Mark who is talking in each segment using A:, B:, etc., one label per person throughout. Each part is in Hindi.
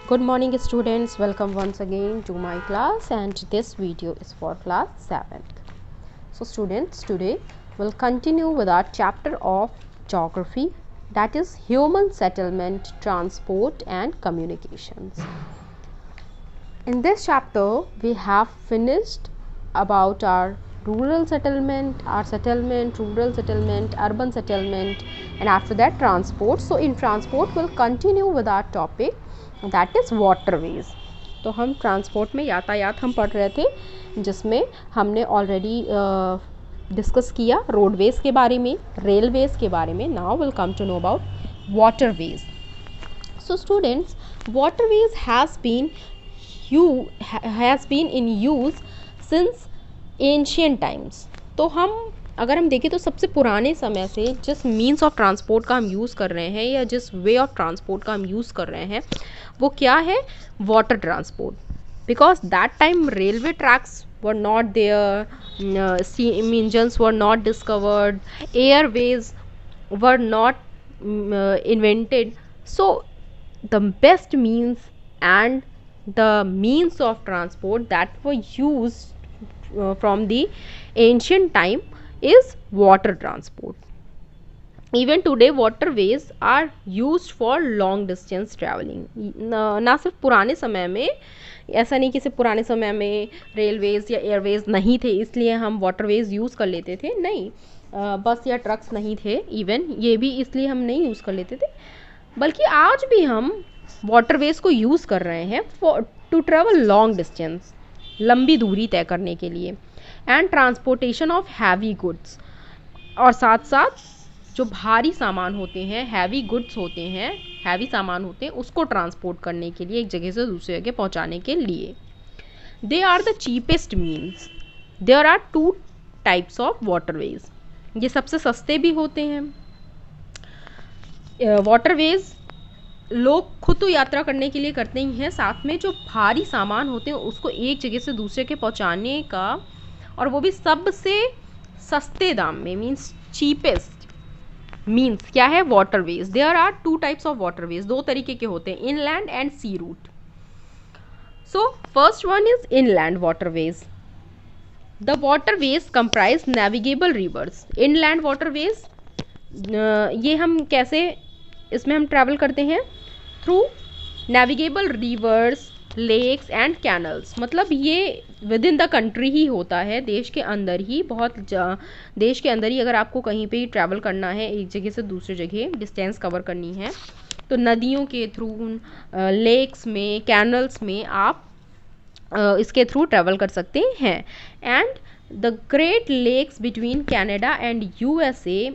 A: Good morning students, welcome once again to my class, and this video is for class 7th. So students, today we'll continue with our chapter of geography, that is human settlement, transport and communications. In this chapter we have finished about our rural settlement, rural settlement, urban settlement, and after that transport. So in transport we'll continue with our topic, that is waterways. तो हम ट्रांसपोर्ट में यातायात हम पढ़ रहे थे, जिसमें हमने ऑलरेडी डिस्कस किया रोडवेज के बारे में, रेलवेज के बारे में. Now will come to know about waterways. So students, waterways has been in use since ancient times. तो अगर हम देखें तो सबसे पुराने समय से जिस मीन्स ऑफ ट्रांसपोर्ट का हम यूज़ कर रहे हैं या जिस वे ऑफ ट्रांसपोर्ट का हम यूज़ कर रहे हैं वो क्या है? Water transport. Because that time railway tracks were not there, steam engines were not discovered, airways were not invented. So the best means and the means of transport that were used from the ancient time is water transport. Even today waterways are used for long distance traveling. ना सिर्फ पुराने समय में, ऐसा नहीं कि सिर्फ पुराने समय में रेलवेज या एयरवेज नहीं थे इसलिए हम वाटरवेज यूज़ कर लेते थे, नहीं. बस या ट्रक्स नहीं थे, इवन ये भी इसलिए हम नहीं यूज़ कर लेते थे, बल्कि आज भी हम वाटरवेज को यूज़ कर रहे हैं टू ट्रेवल लॉन्ग डिस्टेंस, लंबी दूरी तय करने के लिए, and transportation of heavy goods. और साथ साथ जो भारी सामान होते हैं, हैवी गुड्स होते हैं, हैवी सामान होते हैं, उसको ट्रांसपोर्ट करने के लिए, एक जगह से दूसरी जगह पहुंचाने के लिए. They are the cheapest means. There are 2 types of waterways. ये सबसे सस्ते भी होते हैं. वाटरवेज लोग खुद तो यात्रा करने के लिए करते ही हैं, साथ में जो भारी सामान होते हैं उसको एक जगह से दूसरे के पहुंचाने का, और वो भी सबसे सस्ते दाम में, मीन्स चीपेस्ट मीन्स क्या है? Waterways. There are 2 types of waterways. 2 तरीके के होते हैं, inland and sea route. So first one is inland waterways. The waterways comprise navigable rivers. Inland waterways ये हम कैसे इसमें हम ट्रैवल करते हैं? Through navigable rivers, lakes and canals. मतलब ये विद इन द कंट्री ही होता है, देश के अंदर ही, देश के अंदर ही. अगर आपको कहीं पे ही ट्रैवल करना है, एक जगह से दूसरी जगह डिस्टेंस कवर करनी है, तो नदियों के थ्रू, लेक्स में, कैनल्स में आप इसके थ्रू ट्रैवल कर सकते हैं. And the Great Lakes between Canada and USA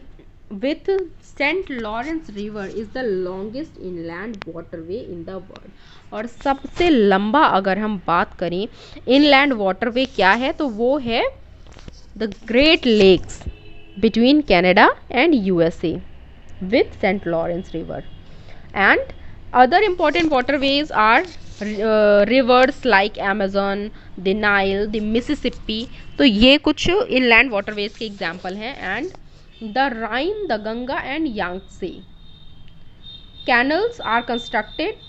A: with St. Lawrence River is the longest inland waterway in the world. और सबसे लंबा अगर हम बात करें इनलैंड वाटरवे क्या है, तो वो है the Great Lakes between Canada and USA with Saint Lawrence river. And other important waterways are rivers like Amazon, the Nile, the Mississippi. तो ये कुछ इनलैंड वाटरवेज के एग्जाम्पल हैं. And the Rhine, the Ganga and Yangtze. Canals are constructed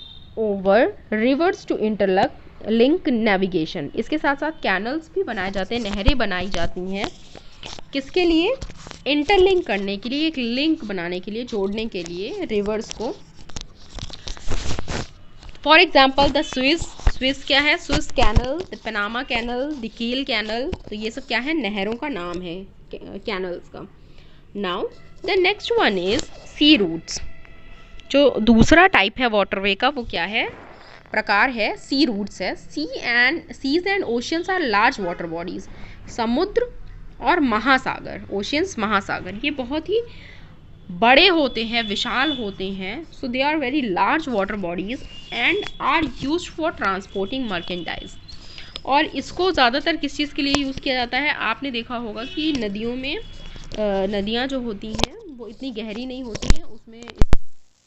A: over rivers to interlink navigation. इसके साथ साथ कैनल्स भी बनाए जाते हैं, नहरें बनाई जाती हैं. किसके लिए? इंटरलिंक करने के लिए, एक लिंक बनाने के लिए, जोड़ने के लिए रिवर्स को. फॉर एग्जाम्पल द स्विस क्या है? Swiss canal, the Panama canal, the Kiel canal. तो ये सब क्या है? नहरों का नाम है, कैनल्स का. Now the next one is sea routes. जो दूसरा टाइप है वाटरवे का वो क्या है? प्रकार है सी रूट्स है. Seas and oceans are large water bodies. समुद्र और महासागर, ओशियंस, महासागर, ये बहुत ही बड़े होते हैं, विशाल होते हैं. So they are very large water bodies and are used for transporting merchandise. और इसको ज़्यादातर किस चीज़ के लिए यूज़ किया जाता है? आपने देखा होगा कि नदियों में, नदियाँ जो होती हैं वो इतनी गहरी नहीं होती हैं, उसमें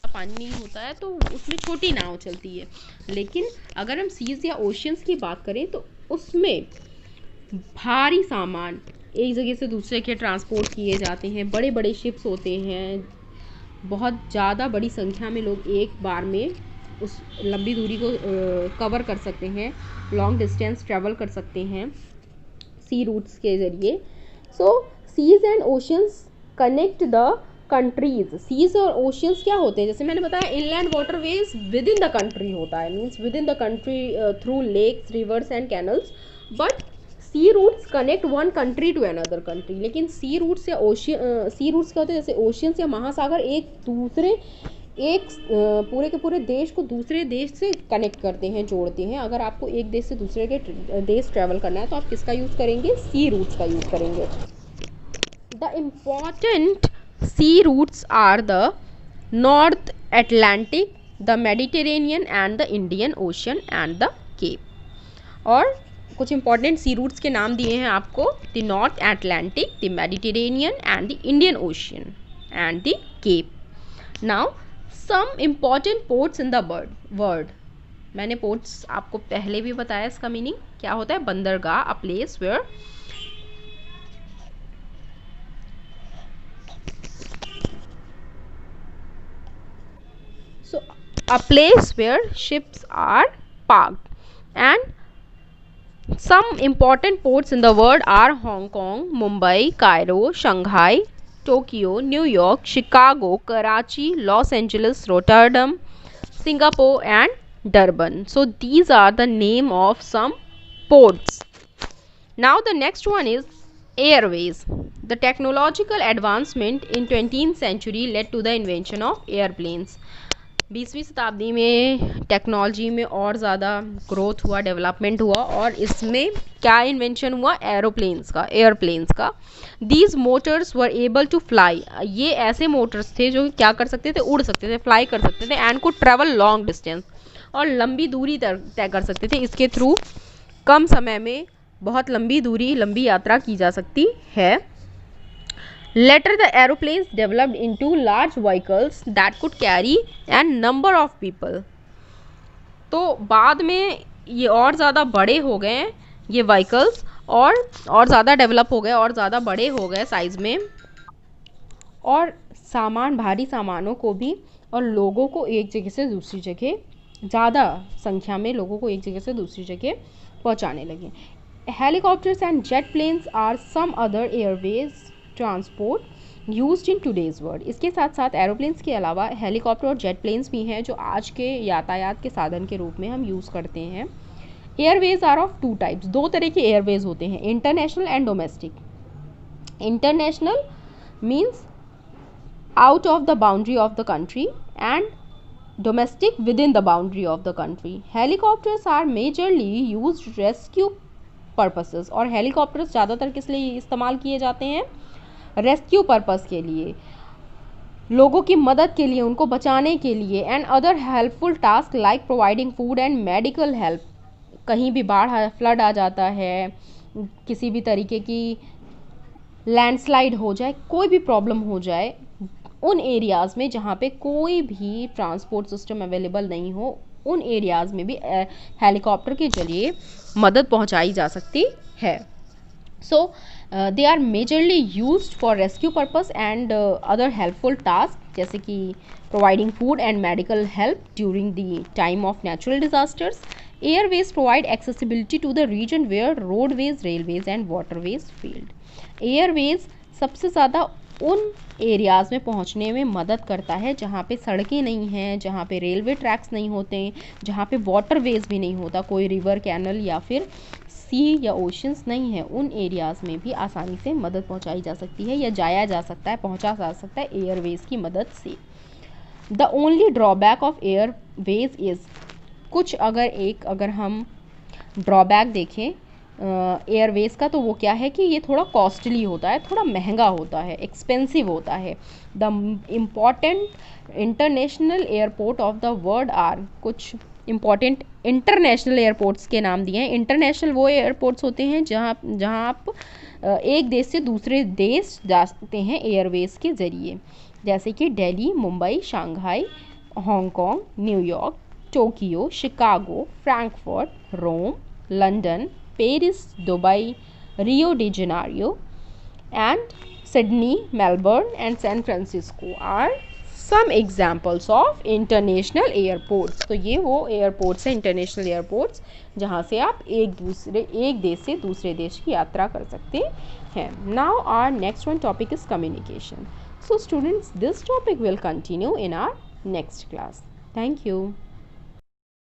A: पानी नहीं होता है, तो उसमें छोटी नाव चलती है. लेकिन अगर हम सीज या ओशियंस की बात करें तो उसमें भारी सामान एक जगह से दूसरे के ट्रांसपोर्ट किए जाते हैं. बड़े बड़े शिप्स होते हैं, बहुत ज़्यादा बड़ी संख्या में लोग एक बार में उस लंबी दूरी को कवर कर सकते हैं, लॉन्ग डिस्टेंस ट्रैवल कर सकते हैं सी रूट्स के ज़रिए। So seas and oceans connect the countries. Seas और ओशियंस क्या होते हैं, जैसे मैंने बताया inland waterways within the country होता है, means within the country through lakes, rivers and canals. But sea routes connect one country to another country. लेकिन सी रूट्स या सी रूट्स क्या होते हैं, जैसे ओशियंस या महासागर पूरे के पूरे देश को दूसरे देश से कनेक्ट करते हैं, जोड़ते हैं। अगर आपको एक देश से दूसरे के देश ट्रैवल करना है तो आप किसका यूज़ करेंगे, सी रूट्स का यूज़ करेंगे। The important sea routes are the North Atlantic, the Mediterranean and the Indian Ocean and the Cape। और कुछ important sea routes के नाम दिए हैं आपको, the North Atlantic, the Mediterranean and the Indian Ocean and the Cape। Now some important ports in the world। मैंने ports आपको पहले भी बताया, इसका मीनिंग क्या होता है, बंदरगाह, a place where a place where ships are parked। And some important ports in the world are Hong Kong, Mumbai, Cairo, Shanghai, Tokyo, New York, Chicago, Karachi, Los Angeles, Rotterdam, Singapore and Durban। So these are the name of some ports। Now the next one is airways। The technological advancement in 20th century led to the invention of airplanes। 20वीं शताब्दी में टेक्नोलॉजी में और ज़्यादा ग्रोथ हुआ, डेवलपमेंट हुआ, और इसमें क्या इन्वेंशन हुआ, एरोप्लेन्स का, एयरप्लेन्स का। These motors were able to fly. ये ऐसे मोटर्स थे जो क्या कर सकते थे, उड़ सकते थे, फ्लाई कर सकते थे, and could travel long distance, और लंबी दूरी तय कर सकते थे। इसके थ्रू कम समय में बहुत लंबी दूरी, लंबी यात्रा की जा सकती है। Later the aeroplanes developed into large vehicles that could carry a number of people। तो बाद में ये और ज़्यादा बड़े हो गए ये व्हीकल्स, और ज़्यादा डेवलप हो गए, और ज़्यादा बड़े हो गए साइज़ में, और सामान, भारी सामानों को भी और लोगों को एक जगह से दूसरी जगह, ज़्यादा संख्या में लोगों को एक जगह से दूसरी जगह पहुंचाने लगे। Helicopters and jet planes are some other airways transport used in today's world. इसके साथ साथ एरोप्लेन्स के अलावा हेलीकॉप्टर और जेट प्लेन्स भी हैं जो आज के यातायात के साधन के रूप में हम यूज़ करते हैं। Airways are of two types. दो तरह के एयरवेज होते हैं, international and domestic. International means out of the boundary of the country, and domestic within the boundary of the country. Helicopters are majorly used rescue purposes. और हेलीकॉप्टर्स ज़्यादातर किस लिए इस्तेमाल किए जाते हैं, रेस्क्यू पर्पस के लिए, लोगों की मदद के लिए, उनको बचाने के लिए। And other helpful task like providing food and medical help. कहीं भी बाढ़, फ्लड आ जाता है, किसी भी तरीके की लैंडस्लाइड हो जाए, कोई भी प्रॉब्लम हो जाए, उन एरियाज़ में जहाँ पे कोई भी ट्रांसपोर्ट सिस्टम अवेलेबल नहीं हो, उन एरियाज़ में भी हेलीकॉप्टर के जरिए मदद पहुँचाई जा सकती है। सो they are majorly used for rescue purpose and other helpful tasks, जैसे कि providing food and medical help during the time of natural disasters। Airways provide accessibility to the region where roadways, railways and waterways failed। Airways सबसे ज़्यादा उन एरियाज़ में पहुंचने में मदद करता है जहाँ पे सड़कें नहीं हैं, जहाँ पे रेलवे ट्रैक्स नहीं होते, जहाँ पे वाटरवेज भी नहीं होता, कोई रिवर, कैनल या फिर सी या ओशंस नहीं है। उन एरियाज़ में भी आसानी से मदद पहुंचाई जा सकती है, या जाया जा सकता है, पहुंचा जा सकता है एयरवेज की मदद से। The only drawback of Airways is, कुछ अगर हम ड्रॉबैक देखें एयरवेज का, तो वो क्या है कि ये थोड़ा कॉस्टली होता है, थोड़ा महंगा होता है, एक्सपेंसिव होता है। The important international airport of the world are, कुछ इम्पॉर्टेंट इंटरनेशनल एयरपोर्ट्स के नाम दिए हैं। इंटरनेशनल वो एयरपोर्ट्स होते हैं जहाँ आप एक देश से दूसरे देश जा सकते हैं एयरवेज के ज़रिए, जैसे कि Delhi, Mumbai, Shanghai, Hong Kong, New York, Tokyo, Chicago, Frankfurt, Rome, London, Paris, Dubai, Rio de Janeiro, and Sydney, Melbourne and San Francisco are some examples of international airports, तो ये वो एयरपोर्ट्स हैं, इंटरनेशनल एयरपोर्ट्स, जहाँ से आप एक देश से दूसरे देश की यात्रा कर सकते हैं. Now our next one topic is communication. So students, this topic will continue in our next class. Thank you.